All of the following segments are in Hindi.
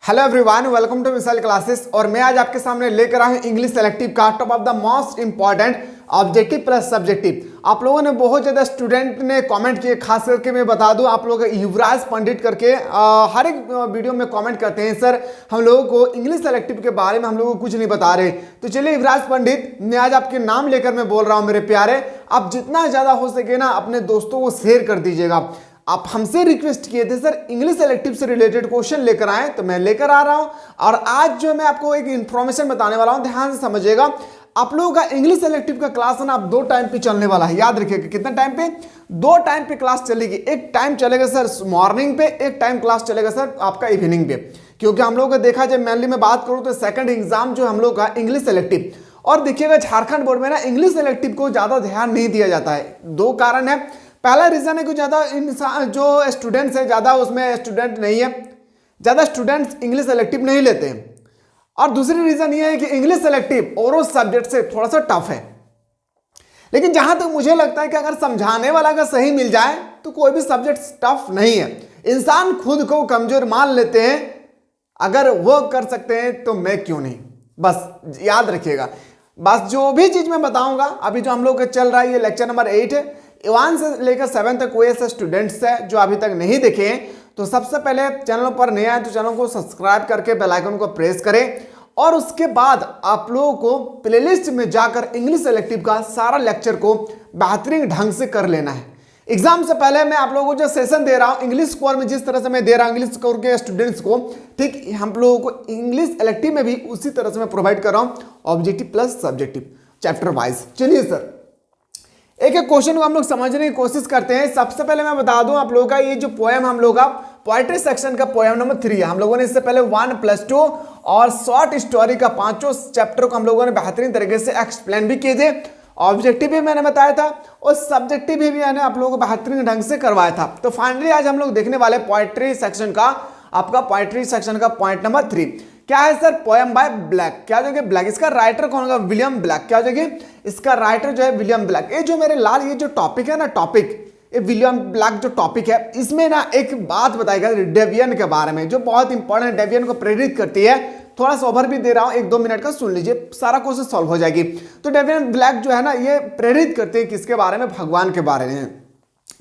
Hello everyone, welcome to missile classes. और मैं आज आपके सामने लेकर आया हूं इंग्लिश सेलेक्टिव का top of the most important objective plus subjective. आप लोगों ने बहुत ज़्यादा स्टूडेंट ने कमेंट किए, खास करके मैं बता दूं आप लोग युवराज पंडित करके हर एक वीडियो में कमेंट करते हैं, सर हम लोगों को इंग्लिश सेलेक्टिव के बारे में हम लोगों को कुछ नहीं बता रहे। तो चलिए युवराज पंडित, मैं आज आपके नाम लेकर मैं बोल रहा हूँ मेरे प्यारे, आप जितना ज़्यादा हो सके ना अपने दोस्तों को शेयर कर दीजिएगा। आप हमसे रिक्वेस्ट किए थे सर इंग्लिश सेलेक्टिव से रिलेटेड क्वेश्चन लेकर आए, तो मैं लेकर आ रहा हूं। और आज जो मैं आपको एक इंफॉर्मेशन बताने वाला हूं, ध्यान से समझिएगा। आप लोगों का इंग्लिश सेलेक्टिव का क्लास है ना, आप 2 टाइम पे चलने वाला है, याद रखिएगा। कितना टाइम पे? 2 टाइम पे क्लास चलेगी। एक टाइम चलेगा सर मॉर्निंग पे, एक टाइम क्लास चलेगा सर आपका इवनिंग पे। क्योंकि हम लोगों को देखा जाए, मेनली मैं बात करूं तो सेकंड एग्जाम जो हम लोग का इंग्लिश सेलेक्टिव, और देखिएगा झारखंड बोर्ड में ना इंग्लिश सेलेक्टिव को ज्यादा ध्यान नहीं दिया जाता है। 2 कारण है। पहला रीजन है कि ज्यादा इंसान जो स्टूडेंट्स है, ज्यादा उसमें स्टूडेंट नहीं है, ज्यादा स्टूडेंट्स इंग्लिश सेलेक्टिव नहीं लेते हैं। और दूसरी रीजन ये है कि इंग्लिश सेलेक्टिव और उस सब्जेक्ट से थोड़ा सा टफ है। लेकिन जहां तक मुझे लगता है कि अगर समझाने वाला अगर सही मिल जाए तो कोई भी सब्जेक्ट टफ नहीं है। इंसान खुद को कमजोर मान लेते हैं, अगर वो कर सकते हैं तो मैं क्यों नहीं। बस याद रखिएगा। बस जो भी चीज मैं बताऊंगा, अभी जो हम लोग का चल रहा है ये लेक्चर नंबर 8 है। 1 से लेकर 7 तक कोई ऐसे स्टूडेंट्स है जो अभी तक नहीं देखे हैं, तो सबसे पहले चैनल पर नए आए तो चैनल को सब्सक्राइब करके बेल आइकन को प्रेस करें। और उसके बाद आप लोगों को प्लेलिस्ट में जाकर इंग्लिश सेलेक्टिव का सारा लेक्चर को बेहतरीन ढंग से कर लेना है। एग्जाम से पहले मैं आप लोगों को जो सेशन दे रहा हूं इंग्लिश स्कोर में, जिस तरह से मैं दे रहा हूं इंग्लिश स्कोर के स्टूडेंट्स को, ठीक हम लोगों को इंग्लिश इलेक्टिव में भी उसी तरह से मैं प्रोवाइड कर रहा हूं, objective plus subjective chapter wise. चलिए सर एक एक क्वेश्चन को हम लोग समझने की कोशिश करते हैं। सबसे पहले मैं बता दूं आप लोगों का, ये जो पोएम हम लोग का पोएट्री सेक्शन का पोएम नंबर 3 है। हम लोगों ने इससे पहले 1 + 2 और शॉर्ट स्टोरी का 5 चैप्टर को हम लोगों ने बेहतरीन तरीके से एक्सप्लेन भी किए थे। ऑब्जेक्टिव भी मैंने बताया था और सब्जेक्टिव भी मैंने आप लोगों को बेहतरीन ढंग से करवाया था। तो फाइनली आज हम लोग देखने वाले पोएट्री सेक्शन का, आपका पोएट्री सेक्शन का पॉइंट नंबर 3 क्या है सर? Poem by black. क्या हो जाएगा? ब्लैक। इसका राइटर कौन होगा? William black. क्या हो जाएगी? इसका राइटर जो है विलियम ब्लैक। ये जो मेरे लाल ये जो टॉपिक है ना, टॉपिक ये विलियम ब्लैक जो टॉपिक है, इसमें ना एक बात बताएगा डेवियन के बारे में जो बहुत इंपॉर्टेंट, डेवियन को प्रेरित करती है। थोड़ा सा ओवर भी दे रहा हूं, 1-2 मिनट का सुन लीजिए, सारा क्वेश्चन सॉल्व हो जाएगी। तो डेवियन ब्लैक जो है ना, ये प्रेरित करते हैं किसके बारे में? भगवान के बारे में।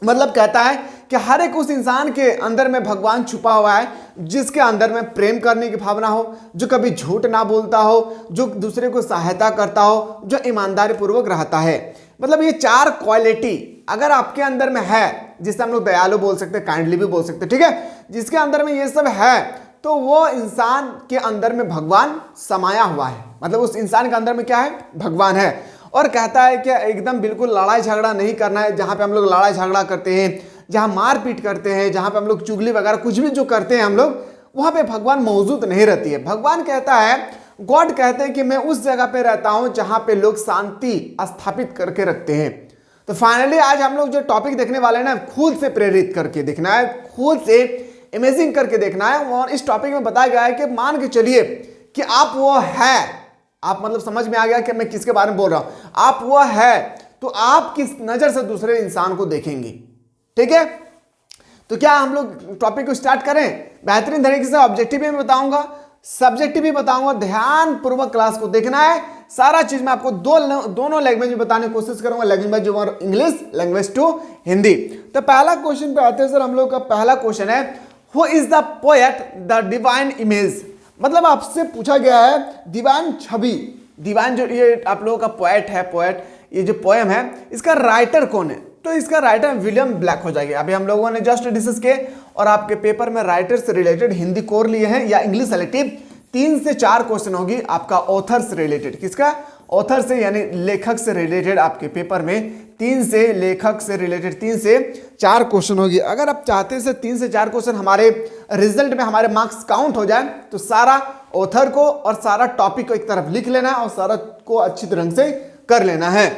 मतलब कहता है कि हर एक उस इंसान के अंदर में भगवान छुपा हुआ है, जिसके अंदर में प्रेम करने की भावना हो, जो कभी झूठ ना बोलता हो, जो दूसरे को सहायता करता हो, जो ईमानदारी पूर्वक रहता है। मतलब ये 4 क्वालिटी अगर आपके अंदर में है, जिससे हम लोग दयालु बोल सकते हैं, काइंडली भी बोल सकते हैं, ठीक है, जिसके अंदर में ये सब है, तो वो इंसान के अंदर में भगवान समाया हुआ है। मतलब उस इंसान के अंदर में क्या है? भगवान है। और कहता है कि एकदम बिल्कुल लड़ाई झगड़ा नहीं करना है। जहां पे हम लोग लड़ाई झगड़ा करते हैं, जहां मारपीट करते हैं, जहां पे हम लोग चुगली वगैरह कुछ भी जो करते हैं हम लोग, वहां पे भगवान मौजूद नहीं रहती है। भगवान कहता है, गॉड कहते हैं कि मैं उस जगह पे रहता हूं जहां पे लोग शांति स्थापित करके रखते हैं। तो फाइनली आज हम लोग जो टॉपिक देखने वाले हैं ना, खुद से प्रेरित करके देखना है, खुद से इमेजिन करके देखना है। और इस टॉपिक में बताया गया है कि मान के चलिए कि आप वो है, आप मतलब समझ में आ गया कि मैं किसके बारे में बोल रहा हूं, आप वो है, तो आप किस नजर से दूसरे इंसान को देखेंगे, ठीक है। तो क्या हम लोग टॉपिक को स्टार्ट करें? बेहतरीन तरीके से ऑब्जेक्टिव भी बताऊंगा, सब्जेक्टिव भी बताऊंगा, ध्यान पूर्वक क्लास को देखना है। सारा चीज मैं आपको दोनों लैंग्वेज में बताने की कोशिश करूंगा, लैंग्वेज 1 इंग्लिश, लैंग्वेज 2 हिंदी। तो पहला क्वेश्चन पे आते हैं सर। हम लोग का पहला क्वेश्चन है, who is the poet the divine image. मतलब आपसे पूछा गया है डिवाइन छवि, डिवाइन जो ये आप लोगों का पोएट है, पोएट ये जो पोएम है, इसका राइटर कौन है? तो इसका राइटर विलियम ब्लैक हो जाएगा। अभी हम लोगों ने जस्ट डिस्कस किए और आपके पेपर में राइटर से रिलेटेड हिंदी कोर लिए हैं या इंग्लिश सेलेक्टिव 3 से 4 क्वेश्चन होगी आपका ऑथर से रिलेटेड। किसका? ऑथर से, यानी लेखक से रिलेटेड आपके पेपर में 3 से लेखक से रिलेटेड 3 से 4 क्वेश्चन होगी। अगर आप चाहते हैं 3 से 4 क्वेश्चन हमारे रिजल्ट में हमारे मार्क्स काउंट हो जाए, तो सारा ऑथर को और सारा टॉपिक को एक तरफ लिख लेना है और सारा को अच्छी तरह से कर लेना है।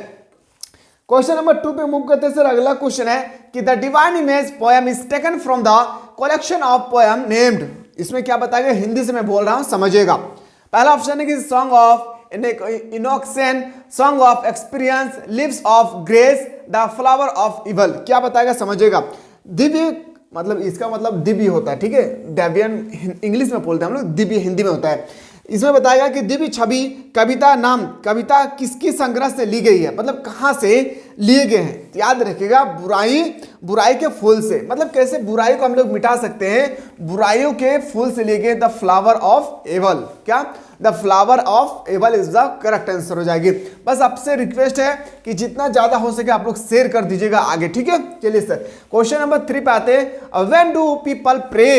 क्वेश्चन नंबर 2 पे मूव करते हैं सर। अगला क्वेश्चन है कि the divine image poem is taken from the collection of poem named. इसमें क्या बताया गया? हिंदी से मैं बोल रहा हूं, समझिएगा। पहला ऑप्शन है कि song of innocence, song of experience, lips of grace, the flower of evil. क्या बताएगा? समझिएगा। दिव्य मतलब इसका मतलब दिव्य होता है, ठीक है। डेवियन इंग्लिश में बोलते हैं हम लोग, दिव्य हिंदी में होता है। इसमें बताएगा कि दिव्य छवि कविता नाम कविता किसकी संग्रह से ली गई है, मतलब कहाँ से लिए गए हैं। याद रखिएगा, बुराई के फूल से, मतलब कैसे बुराई को हम लोग मिटा सकते हैं, बुराइयों के फूल से लिए गए। द फ्लावर ऑफ एवल, क्या the flower of evil is the correct answer हो जाएगी। बस आपसे रिक्वेस्ट है कि जितना ज्यादा हो सके आप लोग शेयर कर दीजिएगा आगे, ठीक है। चलिए सर क्वेश्चन नंबर 3 पे आते हैं। व्हेन डू पीपल प्रे,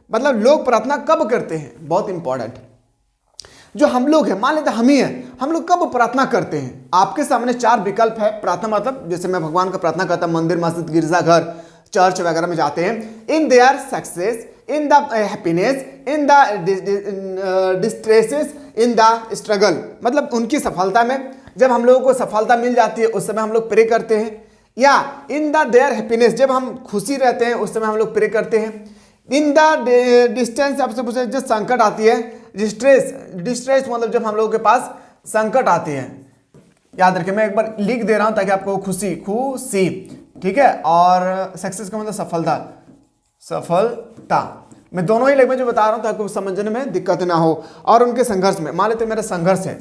मतलब लोग प्रार्थना कब करते हैं, बहुत इंपॉर्टेंट। जो हम लोग हैं, मान लेते हम ही हैं, हम लोग कब प्रार्थना करते हैं। आपके सामने 4 विकल्प है प्रार्थना, मतलब जैसे मैं भगवान का प्रार्थना करता हूं मंदिर, मस्जिद, गिरजाघर, चर्च वगैरह में जाते हैं। In their success, in the happiness, in the distresses, in the struggle, मतलब उनकी सफलता में, जब हम लोगों को सफलता मिल जाती है उस समय हम लोग प्रे करते हैं, या इन द देयर हैप्पीनेस, जब हम खुशी रहते हैं उस समय हम लोग प्रे करते हैं। इन द डिस्टेंस, आपसे पूछे जो संकट आती है, डिस्ट्रेस मतलब जब हम लोगों के पास संकट आती है। याद रखिए, मैं एक बार लिख दे रहा हूं ताकि आपको खुशी, ठीक है। और सक्सेस का मतलब सफलता, मैं दोनों ही लैंग्वेज में बता रहा हूं ताकि समझने में दिक्कत ना हो। और उनके संघर्ष में, मान लेते मेरा संघर्ष है,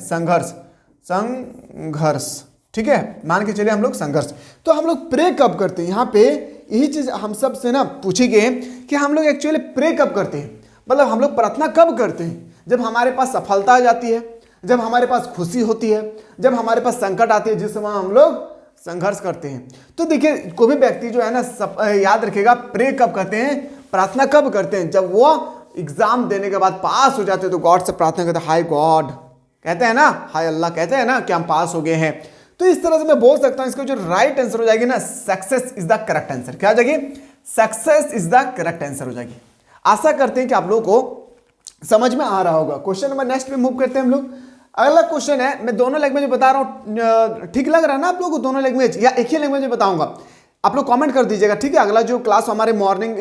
संघर्ष, ठीक है, मान के चलिए हम लोग संघर्ष। तो हम लोग प्रे कब करते हैं, यहाँ पे यही चीज हम सब से ना पूछी गई कि हम लोग एक्चुअली प्रे कब करते हैं, मतलब हम लोग प्रार्थना कब करते हैं। जब हमारे पास सफलता आ जाती है, जब हमारे पास खुशी होती है, जब हमारे पास संकट आती है, जिस समय हम लोग संघर्ष करते हैं। तो देखिए कोई भी व्यक्ति जो है ना, याद रखिएगा, प्रे कब करते हैं, प्रार्थना कब करते हैं, जब वो एग्जाम देने के बाद पास हो जाते हैं तो गॉड से प्रार्थना करते हैं, हाय गॉड कहते हैं ना, हाय अल्लाह कहते हैं ना कि हम पास हो गए हैं। तो इस तरह से मैं बोल सकता हूं इसका जो राइट आंसर हो जाएगी ना, success is the correct answer. क्या हो जाएगी, success is the correct answer हो जाएगी। आशा करते हैं कि आप लोगों को समझ में आ रहा होगा। क्वेश्चन नंबर नेक्स्ट पे मूव करते हैं हम लोग। अगला क्वेश्चन है, मैं दोनों लैंग्वेज में बता रहा हूं, ठीक लग रहा है ना आप लोगों को, दोनों लैंग्वेज या एक ही लैंग्वेज में बताऊंगा, आप लोग कमेंट कर दीजिएगा, ठीक है। अगला जो क्लास हमारे मॉर्निंग,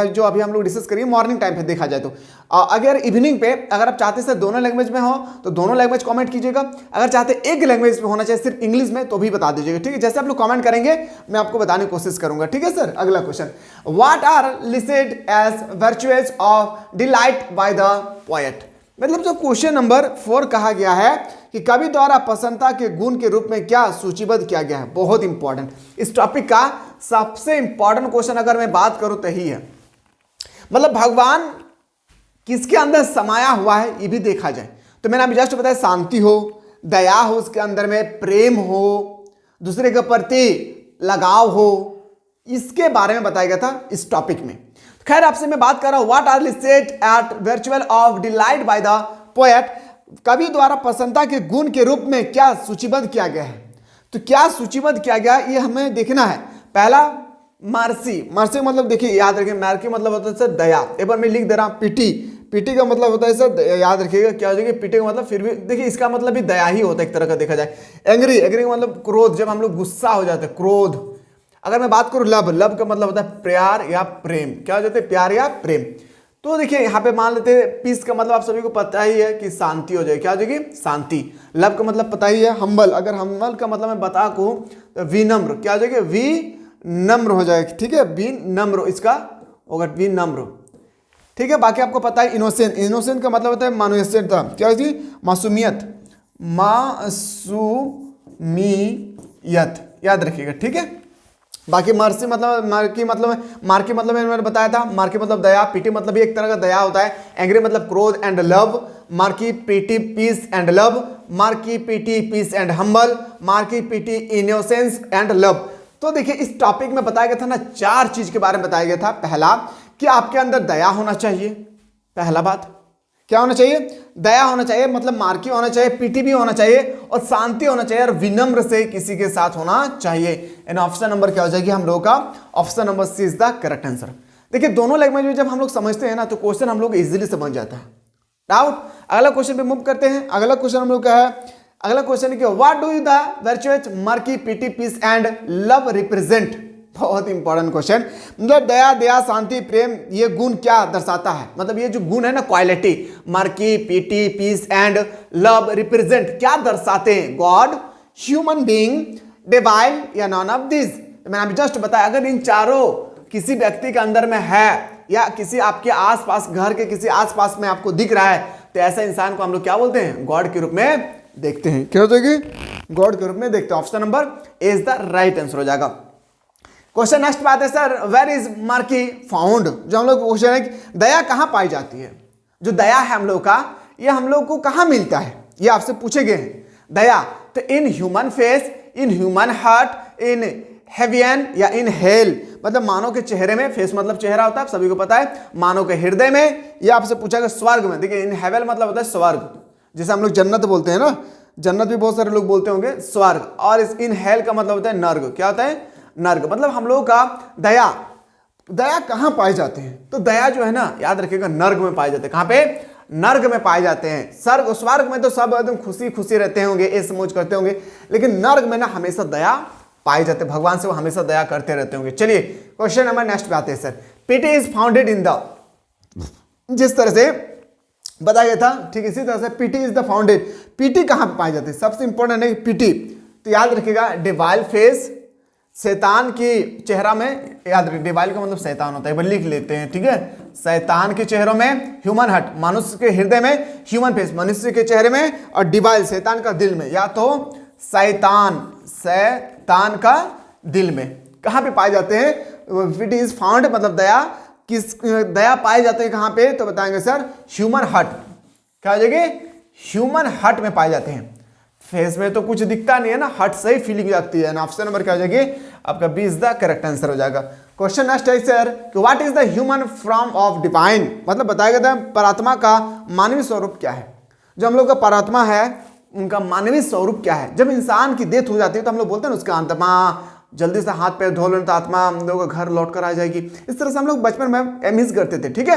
जो अभी हम लोग डिस्कस करेंगे मॉर्निंग टाइम पे देखा जाए तो, अगर इवनिंग पे अगर आप चाहते हैं दोनों लैंग्वेज में हो तो दोनों लैंग्वेज कमेंट कीजिएगा। अगर चाहते एक लैंग्वेज में होना चाहिए सिर्फ इंग्लिश में तो भी बता दीजिएगा, ठीक है। जैसे आप लोग कमेंट करेंगे मैं आपको बताने की कोशिश करूंगा, ठीक है सर। अगला question, what are listed as virtuous of delight by the poet, मतलब जो क्वेश्चन नंबर 4 कहा गया है कि कवि द्वारा प्रसन्नता के गुण के रूप में क्या सूचीबद्ध किया गया है। बहुत इंपॉर्टेंट, इस टॉपिक का सबसे इंपॉर्टेंट क्वेश्चन अगर मैं बात करूं तो ही है, मतलब भगवान किसके अंदर समाया हुआ है ये भी देखा जाए तो मैंने अभी जस्ट बताया, शांति हो, दया हो, उसके अंदर में प्रेम हो, दूसरे के प्रति लगाव हो, इसके बारे में बताया गया था इस टॉपिक में। खैर आपसे मैं बात कर रहा हूं, what are listed at virtual of delight by the poet, कवि द्वारा प्रसन्नता के गुण के रूप में क्या सूचीबद्ध किया गया है। तो क्या सूचीबद्ध किया गया ये हमें देखना है। पहला मर्सी, मर्सी मतलब देखिए याद रखिए, मर्सी मतलब होता है सर दया। एक बार मैं लिख दे रहा हूं, पीटी, पीटी का मतलब होता है सर, याद रखिएगा क्या हो जाएगा, पीटी का मतलब फिर भी देखिए इसका मतलब भी दया ही होता है एक तरह का देखा जाए। एंग्री, एंग्री का मतलब क्रोध, जब हम लोग गुस्सा हो जाते हैं, क्रोध। अगर मैं बात करूं लव, लव का मतलब होता है प्यार या प्रेम, क्या हो जाता है, प्यार या प्रेम। तो देखिए यहाँ पे मान लेते हैं पीस का मतलब आप सभी को पता ही है कि शांति हो जाए, क्या हो जाएगी, शांति। लव का मतलब पता ही है हम्बल, अगर हम्बल का मतलब मैं बता कहूं तो विनम्र, क्या हो जाएगा, विनम्र हो जाएगा, ठीक है, विनम्र इसका होगा, विनम्र, ठीक है। बाकी आपको पता है इनोसेंट, इनोसेंट का मतलब होता है मासूमियत, क्या होती है, मासूमियत, मासूमियत, याद रखिएगा, ठीक है। बाकी मर्सी मतलब मार्की मतलब मैंने बताया था, मार्की मतलब दया, पीटी मतलब भी एक तरह का दया होता है, एंग्री मतलब क्रोध and love, mercy pity peace and love, mercy pity peace and humble, mercy pity innocence and love. तो देखिए इस टॉपिक में बताया गया था ना, 4 चीज के बारे में बताया गया था। पहला कि आपके अंदर दया होना चाहिए, पहला बात क्या होना चाहिए, दया होना चाहिए, मतलब मार्की होना चाहिए, पीटी भी होना चाहिए, और शांति होना चाहिए, और विनम्र से किसी के साथ होना चाहिए। एंड ऑप्शन नंबर क्या हो जाएगी हम लोगों का, option number C is the correct answer. देखिए दोनों लैंग्वेज में जब हम लोग समझते हैं ना तो क्वेश्चन हम लोग इजीली समझ जाता है। डाउट, अगला क्वेश्चन पे मूव करते हैं। अगला क्वेश्चन हम लोग का है, अगला क्वेश्चन है कि what do the virtuous mercy pity peace and love represent. बहुत इंपॉर्टेंट क्वेश्चन, मतलब दया, दया, शांति, प्रेम, ये गुण क्या दर्शाता है, मतलब ये जो गुण है ना, quality, mercy, pity, peace and love represent क्या दर्शाते हैं, गॉड, ह्यूमन बीइंग, डिवाइन या नॉन ऑफ दिस। मैंने अभी जस्ट बताया, अगर इन चारों किसी व्यक्ति के अंदर में है या किसी आपके आसपास, घर के किसी आसपास में आपको दिख रहा है, तो ऐसे इंसान को हम लोग क्या बोलते हैं? गॉड के रूप में देखते हैं। क्या हो जाएगी? गॉड के रूप में देखते हैं। Option number A is the right answer हो जाएगा। क्वेश्चन नेक्स्ट बात है sir, where is mercy found? जो हम लोग क्वेश्चन है कि दया कहां पाई जाती है? जो दया है हम लोग का, ये हम लोग को कहां मिलता है, ये आपसे पूछे गए हैं। दया तो in human face, in human heart, in heaven या इन हेल, मतलब मानव के चेहरे में, फेस मतलब चेहरा होता है, सभी को पता है। मानव के हृदय में, या आपसे पूछा गया स्वर्ग में। देखिए इन हेवल मतलब होता है स्वर्ग, जैसे हम लोग जन्नत बोलते हैं ना, जन्नत भी बहुत सारे लोग बोलते होंगे स्वर्ग। और इस इन हेल का मतलब होता है नर्क। क्या होता है? नर्क। मतलब हम लोगों का दया, दया कहां पाए जाते हैं? तो दया जो है ना, याद रखिएगा, नर्क में पाए जाते हैं। कहां पे? नर्क में पाए जाते हैं। स्वर्ग स्वर्ग में तो सब एकदम खुशी खुशी रहते होंगे, ऐश मौज करते होंगे, लेकिन नर्क में ना हमेशा दया पाए जाते हैं। भगवान से वो हमेशा दया करते रहते होंगे। चलिए क्वेश्चन नंबर नेक्स्ट पे आते हैं sir. PT is founded in the, जिस तरह से बताया गया था ठीक इसी तरह से PT is the founded. PT कहां पे पाई जाती है? सबसे इंपॉर्टेंट है पीटी, तो याद रखिएगा डिवाइल फेस, शैतान की चेहरा में, याद रखिए डिवाइल का मतलब शैतान होता है, लिख लेते हैं ठीक है। शैतान के चेहरों में, ह्यूमन हार्ट मनुष्य के हृदय में, ह्यूमन फेस मनुष्य के चेहरे में, और डिवाइल शैतान का दिल में, या तो शैतान का दिल में। कहां पे पाए जाते हैं? इट इज फाउंड मतलब दया, किस दया पाए जाते हैं कहां पे? तो बताएंगे सर ह्यूमन हार्ट। क्या हो जाएगी? ह्यूमन हार्ट में पाए जाते हैं। फेस में तो कुछ दिखता नहीं है ना, हार्ट से ही फीलिंग जाती है ना। ऑप्शन नंबर क्या हो जाएगी? आपका B is the correct answer हो जाएगा। क्वेश्चन नेक्स्ट है सर कि what is the human form of divine? मतलब बताया गया था परात्मा का मानवीय स्वरूप क्या है। जो हम लोग का परात्मा है उनका मानवीय स्वरूप क्या है? जब इंसान की डेथ हो जाती है तो हम लोग बोलते हैं ना उसका आत्मा, जल्दी से हाथ पैर धो लेना तो आत्मा हम लोग घर लौट कर आ जाएगी। इस तरह से हम लोग बचपन में एमिस करते थे ठीक है,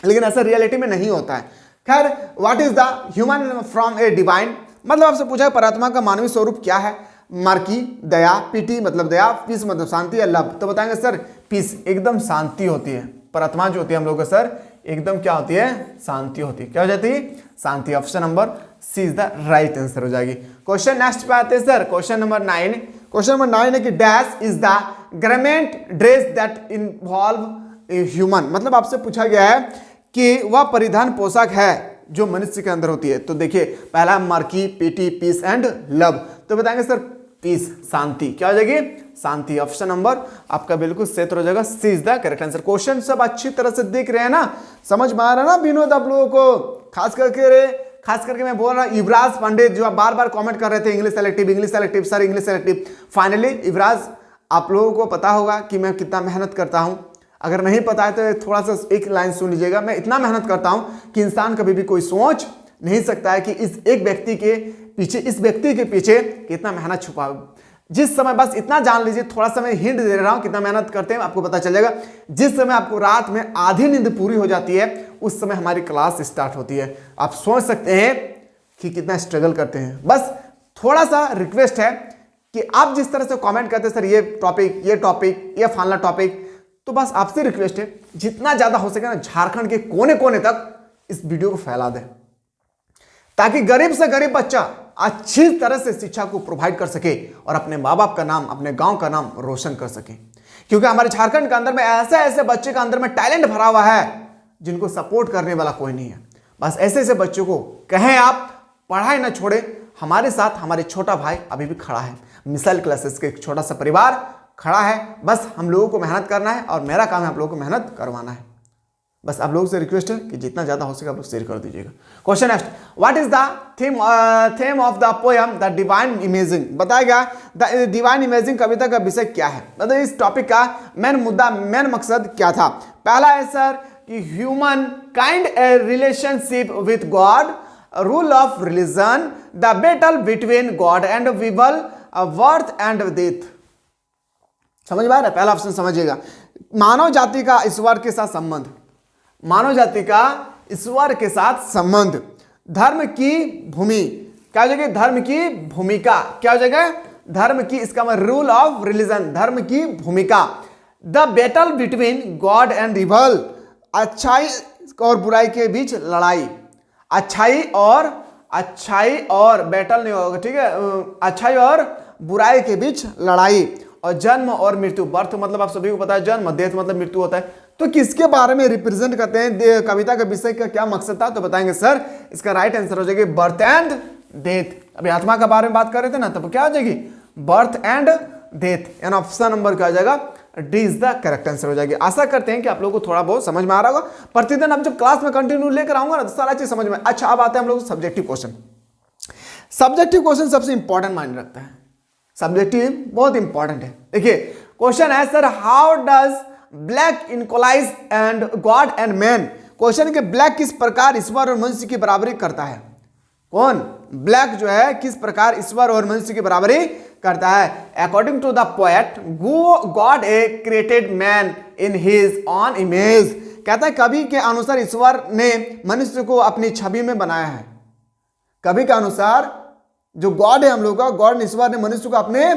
लेकिन ऐसा रियलिटी में नहीं होता है। खैर what is the human from a divine? मतलब आपसे पूछा है परात्मा का मानवीय स्वरूप क्या है? मार्की दया, पीटी मतलब दया, पीस मतलब शांति, या लव। तो बताएंगे सर पीस, एकदम शांति होती है। परात्मा जो होती है हम लोग का सर एकदम क्या होती है? शांति होती है। क्या हो जाती है? शांति। Option number C is the right answer हो जाएगी। क्वेश्चन नेक्स्ट पे आते हैं sir, question number 9। Question number 9 है कि dash is the garment dress that involve a human? मतलब आपसे पूछा गया है कि वह परिधान पोशाक है जो मनुष्य के अंदर होती है। तो देखिए पहला mercy, pity, peace and love. तो बताएंगे सर पीस, शांति। क्या हो जाएगी? शांति। ऑप्शन नंबर आपका बिल्कुल सही हो जाएगा, C is the correct answer. Question सब अच्छी तरह से देख रहे हैं ना, समझ में आ रहा है ना विनोद आप लोगों को? खास करके मैं बोल रहा हूँ युवराज पंडित जो आप बार बार कमेंट कर रहे थे English selective sir English selective. Finally Yuvraj आप लोगों को पता होगा कि मैं कितना मेहनत करता हूँ। अगर नहीं पता है तो थोड़ा सा एक लाइन सुन लीजिएगा। मैं इतना मेहनत करता हूँ कि इंसान कभी भी कोई सोच नहीं सकता है कि इस एक व्यक्ति के पीछे, इस व्यक्ति के पीछे कितना मेहनत छुपा। जिस समय बस इतना जान लीजिए, थोड़ा सा मैं हिंट दे रहा हूं कितना मेहनत करते हैं, आपको पता चलेगा। जिस समय आपको रात में आधी नींद पूरी हो जाती है उस समय हमारी क्लास स्टार्ट होती है। आप सोच सकते हैं कि कितना स्ट्रगल करते हैं। बस थोड़ा सा रिक्वेस्ट है कि आप जिस तरह से कमेंट करते हैं सर ये टॉपिक ये फालना टॉपिक, तो बस आपसे रिक्वेस्ट है जितना ज्यादा हो सके ना झारखंड के कोने कोने तक इस वीडियो को फैला दें, ताकि गरीब से गरीब बच्चा अच्छी तरह से शिक्षा को प्रोवाइड कर सके और अपने माँ बाप का नाम, अपने गांव का नाम रोशन कर सके। क्योंकि हमारे झारखंड के अंदर में ऐसे ऐसे बच्चे का अंदर में टैलेंट भरा हुआ है जिनको सपोर्ट करने वाला कोई नहीं है। बस ऐसे ऐसे बच्चों को कहें आप पढ़ाई ना छोड़े। हमारे साथ हमारे छोटा भाई अभी भी खड़ा है, मिसाइल क्लासेस के एक छोटा सा परिवार खड़ा है। बस हम लोगों को मेहनत करना है और मेरा काम है आप लोगों को मेहनत करवाना है। बस आप लोगों से रिक्वेस्ट है कि जितना ज्यादा हो सके आप लोग शेयर कर दीजिएगा। Question next, what is the theme of the poem the divine imaging? बताया गया द डिवाइन इमेजिंग कविता का विषय क्या है? मतलब इस टॉपिक का मेन मकसद क्या था? पहला है सर कि human kind A relationship with God, rule of religion, the battle between God and people, worth and death. समझ में आ रहा है? पहला ऑप्शन समझिएगा, मानव जाति का ईश्वर के साथ संबंध, मानव जाति का ईश्वर के साथ संबंध, धर्म की भूमि, क्या हो जाएगा? धर्म की भूमिका, क्या हो जाएगा? धर्म की, इसका मतलब रूल ऑफ रिलीजन, धर्म की भूमिका, the battle between God and evil, अच्छाई और बुराई के बीच लड़ाई, अच्छाई और बैटल नहीं होगा ठीक है, अच्छाई और बुराई के बीच लड़ाई, और जन्म और मृत्यु, बर्थ मतलब आप सभी को पता है, जन्म, डेथ मतलब मृत्यु होता है। तो किसके बारे में रिप्रेजेंट करते हैं, कविता का विषय का क्या मकसद था, तो बताएंगे सर इसका राइट आंसर हो जाएगी बर्थ एंड डेथ। अभी आत्मा के बारे में बात कर रहे थे ना, तब क्या हो जाएगी बर्थ एंड डेथ, यानी ऑप्शन नंबर क्या हो जाएगा, D is the correct answer हो जाएगी। आशा करते हैं कि आप लोगों को थोड़ा बहुत समझ में आ रहा होगा। प्रतिदिन हम जब क्लास में कंटिन्यू लेकर आऊंगा ना तो सारा चीज समझ में। अच्छा, अब आते हैं हम लोग सब्जेक्टिव क्वेश्चन। सब्जेक्टिव क्वेश्चन सबसे इंपॉर्टेंट मायने रखता है, सब्जेक्टिव बहुत इंपॉर्टेंट है। देखिए क्वेश्चन है sir, how does Blake equalize and God and man. Question के ब्लैक किस प्रकार ईश्वर और मनुष्य की बराबरी करता है। कौन ब्लैक जो है किस प्रकार ईश्वर और मनुष्य की बराबरी करता है। According to the poet, God a created man in his own image. कहता है कवि के अनुसार ईश्वर ने मनुष्य को अपनी छवि में बनाया है। कवि के अनुसार जो गॉड है हम लोग का, गॉड ईश्वर ने मनुष्य को अपने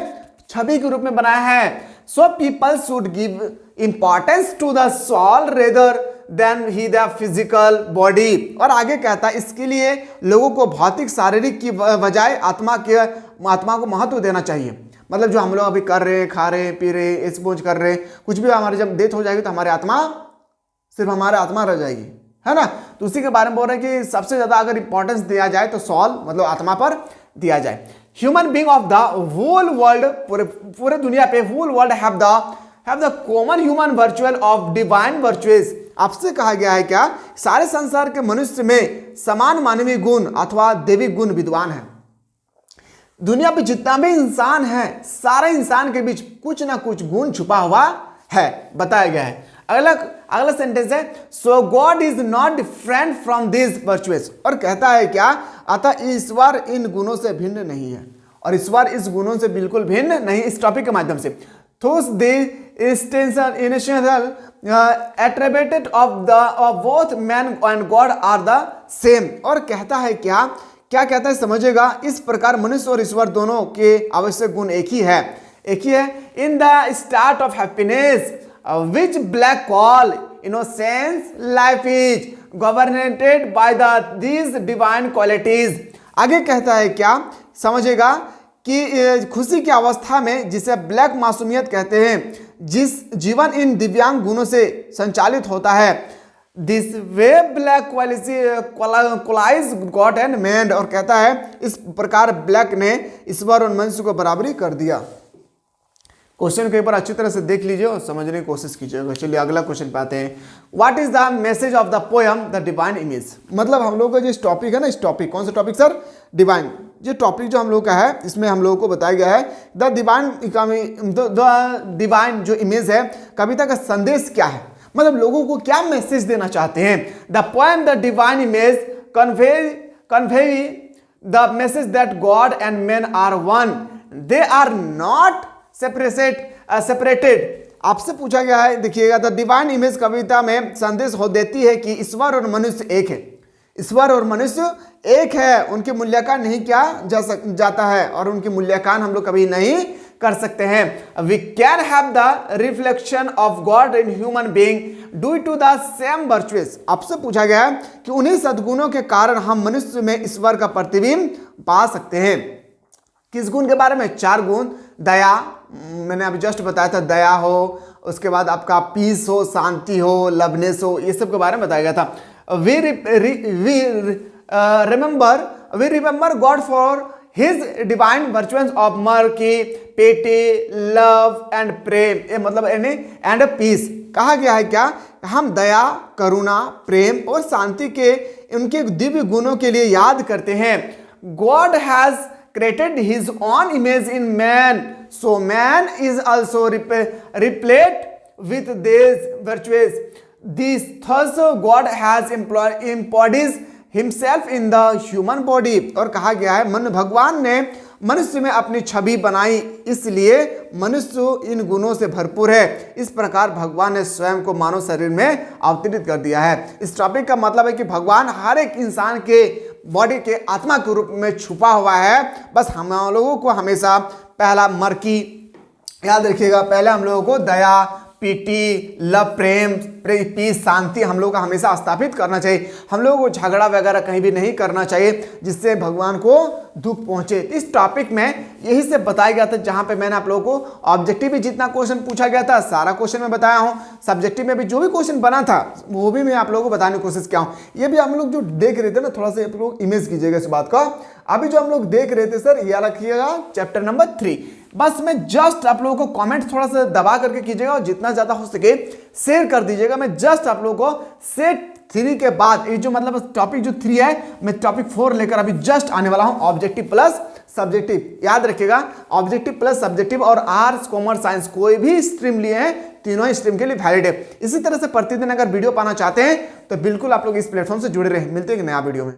छवि के रूप में बनाया है। So people should give importance to the soul rather than he the physical body. और आगे कहता है इसके लिए लोगों को भौतिक शारीरिक की बजाय आत्मा को महत्व देना चाहिए। मतलब जो हम लोग अभी कर रहे हैं, खा रहे हैं, पी रहे हैं, स्पोज कर रहे हैं, कुछ भी हमारी जब डेथ हो जाएगी तो हमारी आत्मा, सिर्फ हमारी आत्मा रह जाएगी, है ना। तो उसी के बारे में बोल रहे हैं कि सबसे ज्यादा अगर इंपॉर्टेंस दिया जाए तो सोल मतलब आत्मा पर दिया जाए। Human being of the whole world, पूरे दुनिया पे whole world have the common human virtual of divine virtuous. आपसे कहा गया है क्या सारे संसार के मनुष्य में समान मानवीय गुण अथवा दैविक गुण विद्वान है। दुनिया पे जितना भी इंसान है, सारे इंसान के बीच कुछ ना कुछ गुण छुपा हुआ है, बताया गया है। अगला सेंटेंस है, so God is not different from this virtuous. और कहता है क्या, अतः ईश्वर इन गुणों से भिन्न नहीं है। और ईश्वर इस गुणों से बिल्कुल भिन्न नहीं। इस टॉपिक के माध्यम से thus the essential attribute of both man and God are the same। और कहता है क्या कहता है समझेगा, इस प्रकार मनुष्य और ईश्वर दोनों के आवश्यक गुण एक ही है। In the start of happiness which black call innocence life is governed by these divine qualities। आगे कहता है क्या समझेगा कि खुशी की अवस्था में जिसे ब्लैक मासूमियत कहते हैं, जिस जीवन इन दिव्यांग गुणों से संचालित होता है, this way black qualities God and man. और कहता है इस प्रकार ब्लैक ने ईश्वर और मनुष्य को बराबरी कर दिया। क्वेश्चन को एक बार अच्छी तरह से देख लीजिए और समझने की कोशिश कीजिएगा। चलिए अगला क्वेश्चन पे आते हैं। What is the message of the poem the divine image. मतलब हम लोग का जो टॉपिक है ना, इस टॉपिक कौन सा टॉपिक सर, डिवाइन। जो टॉपिक जो हम लोग का है इसमें हम लोगों को बताया गया है द डिवाइन जो इमेज है, कविता का संदेश क्या है, मतलब लोगों को क्या मैसेज देना चाहते हैं। The poem the divine image convey the message that God and man are one, they are not separated. आपसे पूछा गया है, देखिएगा, द डिवाइन इमेज कविता में संदेश हो देती है कि ईश्वर और मनुष्य एक है। ईश्वर और मनुष्य एक है, उनके मूल्यांकन नहीं किया जाता है और उनके मूल्यांकन हम लोग कभी नहीं कर सकते हैं। We can have the reflection of God in human being due to the same virtuous. आपसे पूछा गया है कि उन्हीं सद्गुणों के कारण हम मनुष्य में ईश्वर का प्रतिबिंब पा सकते हैं। किस गुण के बारे में? 4 गुण। दया, मैंने अभी जस्ट बताया था, दया हो, उसके बाद आपका पीस हो, शांति हो, लवनेस हो, ये सब के बारे में बताया गया था। We remember God for his divine virtuous of mercy, pity, love and प्रेम, मतलब एंड पीस। कहा गया है क्या, हम दया, करुणा, प्रेम और शांति के उनके दिव्य गुणों के लिए याद करते हैं। God has created his own image in man, so man is also replete with these virtues. Thus God has embodies himself in the human body। और कहा गया है भगवान ने मनुष्य में अपनी छवि बनाई, इसलिए मनुष्य इन गुणों से भरपूर है। इस प्रकार भगवान ने स्वयं को मानव शरीर में अवतरित कर दिया है। इस टॉपिक का मतलब है कि भगवान हर एक इंसान के बॉडी के आत्मा के रूप में छुपा हुआ है। बस हम लोगों को हमेशा पहला मर्की याद रखिएगा, पहले हम लोगों को दया, पीटी, लव, प्रेम, पीस, शांति हम लोग का हमेशा स्थापित करना चाहिए। हम लोगों को झगड़ा वगैरह कहीं भी नहीं करना चाहिए, जिससे भगवान को दुख पहुंचे। इस टॉपिक में यही से बताया गया था, जहां पे मैंने आप लोगों को ऑब्जेक्टिव में जितना क्वेश्चन पूछा गया था सारा क्वेश्चन मैं बताया हूं, सब्जेक्टिव में भी जो भी क्वेश्चन बना था वो भी मैं आप लोगों को बताने की कोशिश किया हूं। ये भी हम लोग जो देख रहे थे ना, थोड़ा सा आप लोग इमेज कीजिएगा इस बात का। अभी जो हम लोग देख रहे थे सर, याद रखिएगा चैप्टर नंबर 3। बस मैं जस्ट आप लोगों को कमेंट थोड़ा सा दबा करके कीजिएगा और जितना ज्यादा हो सके शेयर कर दीजिएगा। मैं जस्ट आप लोगों को सेट 3 के बाद ये जो मतलब टॉपिक जो 3 है, मैं टॉपिक 4 लेकर अभी जस्ट आने वाला हूं, ऑब्जेक्टिव प्लस सब्जेक्टिव। याद रखिएगा ऑब्जेक्टिव प्लस सब्जेक्टिव और आर्ट्स कॉमर्स साइंस कोई भी स्ट्रीम लिए हैं, तीनों ही स्ट्रीम के लिए वैलिड है। इसी तरह से प्रतिदिन अगर वीडियो पाना चाहते हैं तो बिल्कुल आप लोग इस प्लेटफॉर्म से जुड़े रहे। मिलते हैं एक नया वीडियो में।